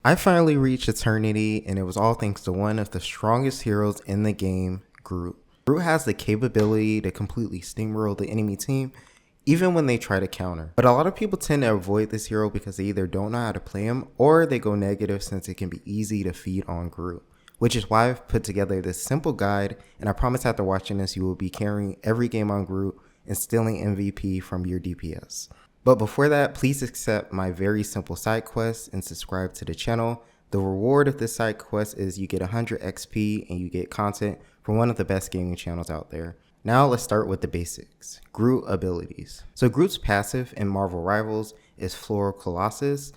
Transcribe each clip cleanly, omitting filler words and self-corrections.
I finally reached Eternity, and it was all thanks to one of the strongest heroes in the game, Groot. Groot has the capability to completely steamroll the enemy team, even when they try to counter. But a lot of people tend to avoid this hero because they either don't know how to play him, or they go negative since it can be easy to feed on Groot. Which is why I've put together this simple guide, and I promise after watching this you will be carrying every game on Groot and stealing MVP from your DPS. But before that, please accept my very simple side quest and subscribe to the channel. The reward of this side quest is you get 100 XP and you get content from one of the best gaming channels out there. Now let's start with the basics. Groot abilities. So Groot's passive in Marvel Rivals is Floral Colossus,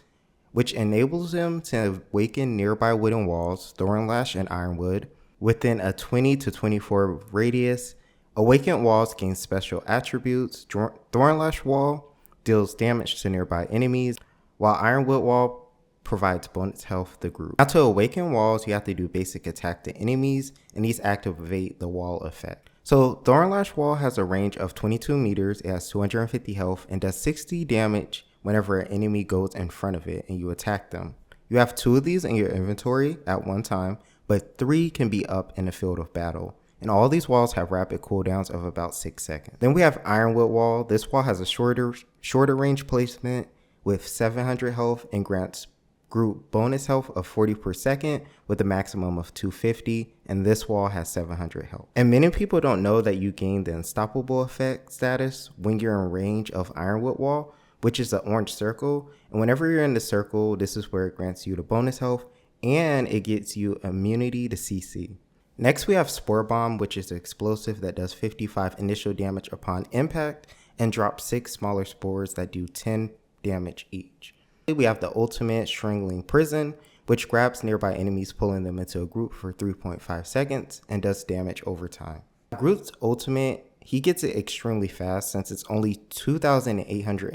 which enables him to awaken nearby wooden walls, Thorn Lash and Ironwood, within a 20 to 24 radius. Awakened walls gain special attributes. Thorn Lash Wall deals damage to nearby enemies, while Ironwood Wall provides bonus health to Groot. Now to awaken walls, you have to do basic attack to enemies, and these activate the wall effect. So Thornlash Wall has a range of 22 meters, it has 250 health, and does 60 damage whenever an enemy goes in front of it and you attack them. You have 2 of these in your inventory at one time, but 3 can be up in the field of battle. And all these walls have rapid cooldowns of about 6 seconds. Then we have Ironwood Wall. This wall has a shorter range placement with 700 health and grants Groot bonus health of 40 per second with a maximum of 250, and this wall has 700 health. And many people don't know that you gain the unstoppable effect status when you're in range of Ironwood Wall, which is the orange circle, and whenever you're in the circle, this is where it grants you the bonus health and it gets you immunity to CC. Next we have Spore Bomb, which is an explosive that does 55 initial damage upon impact and drops 6 smaller spores that do 10 damage each. We have the ultimate Strangling Prison, which grabs nearby enemies, pulling them into a group for 3.5 seconds and does damage over time. Groot's ultimate, he gets it extremely fast since it's only 2,800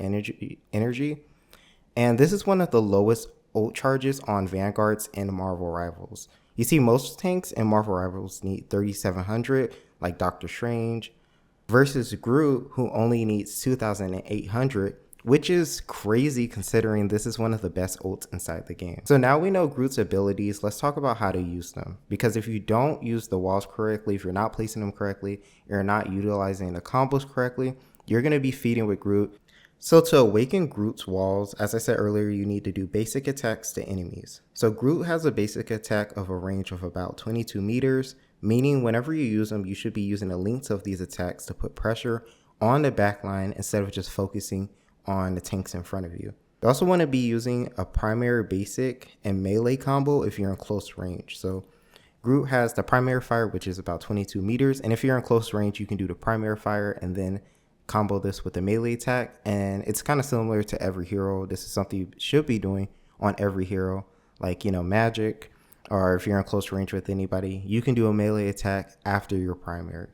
energy, and this is one of the lowest ult charges on Vanguards and Marvel Rivals. You see, most tanks in Marvel Rivals need 3,700, like Doctor Strange, versus Groot, who only needs 2,800, which is crazy considering this is one of the best ults inside the game. So now we know Groot's abilities, let's talk about how to use them. Because if you don't use the walls correctly, if you're not placing them correctly, you're not utilizing the combos correctly, you're going to be feeding with Groot. So to awaken Groot's walls, as I said earlier, you need to do basic attacks to enemies. So Groot has a basic attack of a range of about 22 meters, meaning whenever you use them, you should be using the links of these attacks to put pressure on the backline instead of just focusing on the tanks in front of you. You also want to be using a primary basic and melee combo if you're in close range. So Groot has the primary fire, which is about 22 meters, and if you're in close range, you can do the primary fire and then combo this with a melee attack, and it's kind of similar to every hero. This is something you should be doing on every hero, like, you know, Magic, or if you're in close range with anybody, you can do a melee attack after your primary.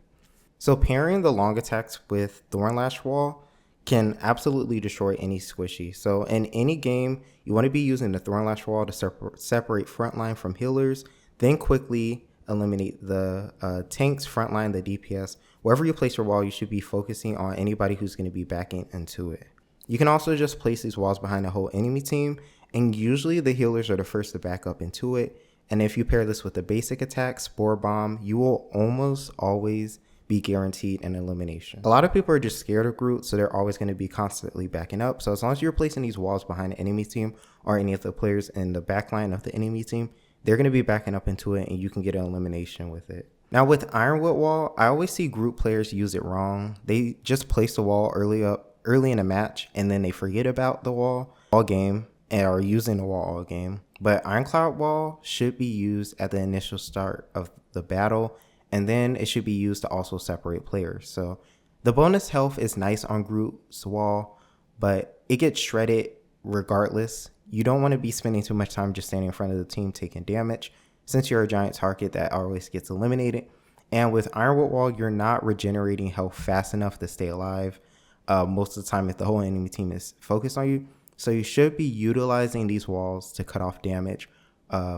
So pairing the long attacks with Thornlash Wall can absolutely destroy any squishy. So in any game, you want to be using the Thornlash Wall to separate frontline from healers, then quickly eliminate the tanks, frontline, the DPS. Wherever you place your wall, you should be focusing on anybody who's going to be backing into it. You can also just place these walls behind the whole enemy team, and usually the healers are the first to back up into it. And if you pair this with a basic attack, Spore Bomb, you will almost always be guaranteed an elimination. A lot of people are just scared of Groot, so they're always going to be constantly backing up. So as long as you're placing these walls behind the enemy team or any of the players in the backline of the enemy team, they're going to be backing up into it and you can get an elimination with it. Now with Ironwood Wall, I always see Groot players use it wrong. They just place the wall early in a match and then they forget about the wall all game and are using the wall all game. But Ironclad Wall should be used at the initial start of the battle, and then it should be used to also separate players. So the bonus health is nice on Groot's wall, but it gets shredded regardless. You don't want to be spending too much time just standing in front of the team taking damage, since you're a giant target that always gets eliminated. And with Ironwood Wall, you're not regenerating health fast enough to stay alive most of the time if the whole enemy team is focused on you. So you should be utilizing these walls to cut off damage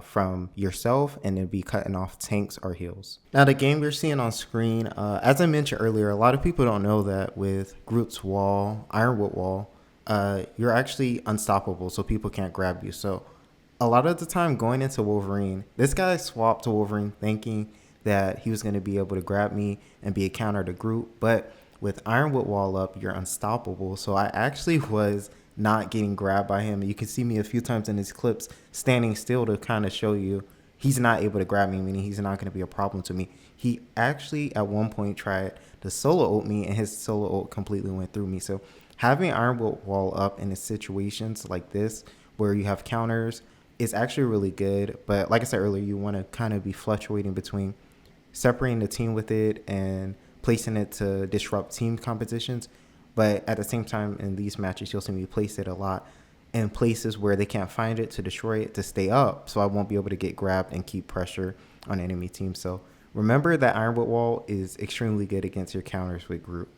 from yourself and then be cutting off tanks or heals. Now the game you're seeing on screen, as I mentioned earlier, a lot of people don't know that with Groot's wall, Ironwood Wall, you're actually unstoppable, so people can't grab you. So A lot of the time going into Wolverine, this guy swapped to Wolverine thinking that he was going to be able to grab me and be a counter to Groot, but with Ironwood Wall up, you're unstoppable. So I actually was not getting grabbed by him. You can see me a few times in his clips standing still to kind of show you he's not able to grab me, meaning he's not going to be a problem to me. He actually at one point tried to solo ult me, and his solo ult completely went through me. So having Ironwood Wall up in situations like this where you have counters is actually really good. But like I said earlier, you want to kind of be fluctuating between separating the team with it and placing it to disrupt team competitions. But at the same time, in these matches, you'll see me place it a lot in places where they can't find it to destroy it to stay up, so I won't be able to get grabbed and keep pressure on enemy teams. So remember that Ironwood Wall is extremely good against your counters with Groot.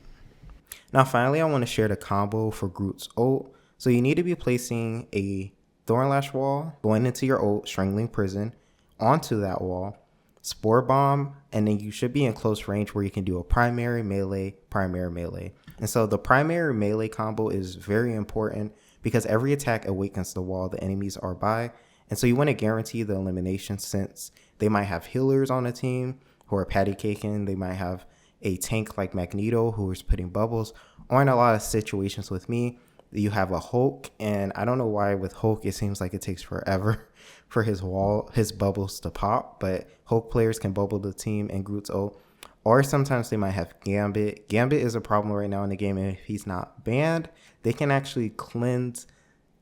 Now finally, I want to share the combo for Groot's ult. So you need to be placing a Thornlash Wall, going into your ult, Strangling Prison, onto that wall, Spore Bomb, and then you should be in close range where you can do a primary melee. And so the primary melee combo is very important because every attack awakens the wall the enemies are by. And so you want to guarantee the elimination since they might have healers on the team who are patty caking. They might have a tank like Magneto who is putting bubbles. Or in a lot of situations with me, you have a Hulk, and I don't know why with Hulk it seems like it takes forever for his bubbles to pop, but Hulk players can bubble the team in Groot's ult. Or sometimes they might have Gambit. Gambit is a problem right now in the game, and if he's not banned, they can actually cleanse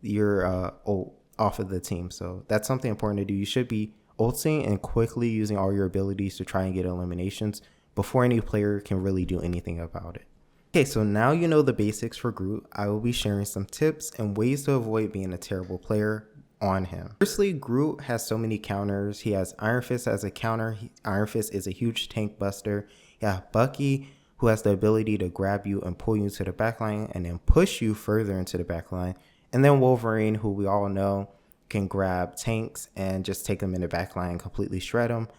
your ult off of the team. So that's something important to do. You should be ulting and quickly using all your abilities to try and get eliminations before any player can really do anything about it. Okay, so now you know the basics for Groot. I will be sharing some tips and ways to avoid being a terrible player on him. Firstly, Groot has so many counters. He has Iron Fist as a counter. Iron Fist is a huge tank buster. You have Bucky, who has the ability to grab you and pull you into the backline and then push you further into the backline. And then Wolverine, who we all know can grab tanks and just take them in the backline and completely shred them.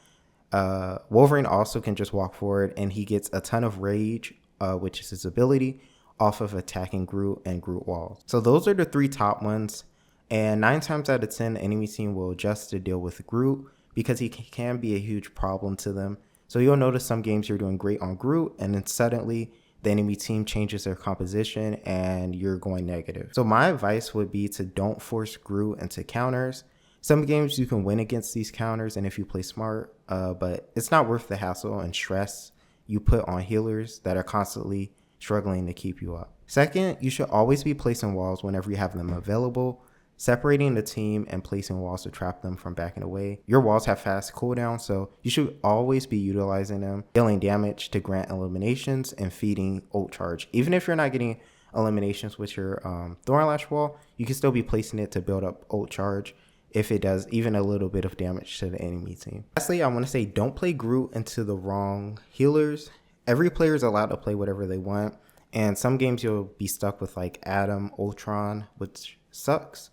Wolverine also can just walk forward, and he gets a ton of rage, which is his ability, off of attacking Groot and Groot walls. So those are the three top ones. And 9 times out of 10, the enemy team will adjust to deal with Groot because he can be a huge problem to them. So you'll notice some games you're doing great on Groot, and then suddenly the enemy team changes their composition and you're going negative. So my advice would be to don't force Groot into counters. Some games you can win against these counters and if you play smart, but it's not worth the hassle and stress you put on healers that are constantly struggling to keep you up. Second, you should always be placing walls whenever you have them available, separating the team and placing walls to trap them from backing away. Your walls have fast cooldown, so you should always be utilizing them, dealing damage to grant eliminations and feeding ult charge. Even if you're not getting eliminations with your Thornlash Wall, you can still be placing it to build up ult charge if it does even a little bit of damage to the enemy team. Lastly, I want to say don't play Groot into the wrong healers. Every player is allowed to play whatever they want, and some games you'll be stuck with like Adam, Ultron, which sucks.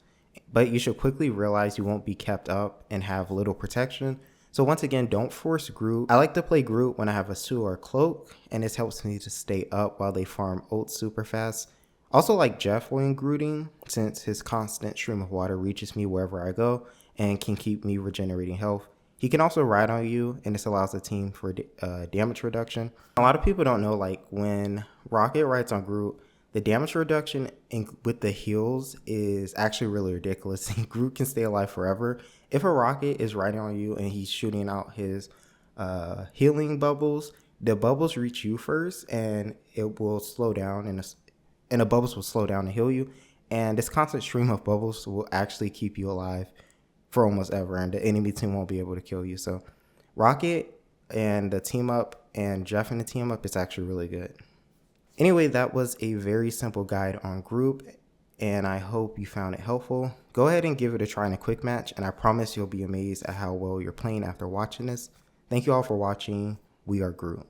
But you should quickly realize you won't be kept up and have little protection. So once again, don't force Groot. I like to play Groot when I have a suit or a cloak, and this helps me to stay up while they farm ult super fast. Also like Jeff when Grooting, since his constant stream of water reaches me wherever I go and can keep me regenerating health. He can also ride on you, and this allows the team for damage reduction. A lot of people don't know, like when Rocket rides on Groot, the damage reduction with the heals is actually really ridiculous. Groot can stay alive forever. If a Rocket is riding on you and he's shooting out his healing bubbles, the bubbles reach you first and it will slow down, and the bubbles will slow down and heal you. And this constant stream of bubbles will actually keep you alive for almost ever, and the enemy team won't be able to kill you. So Rocket and the team up and Jeff and the team up is actually really good. Anyway, that was a very simple guide on Groot, and I hope you found it helpful. Go ahead and give it a try in a quick match, and I promise you'll be amazed at how well you're playing after watching this. Thank you all for watching. We are Groot.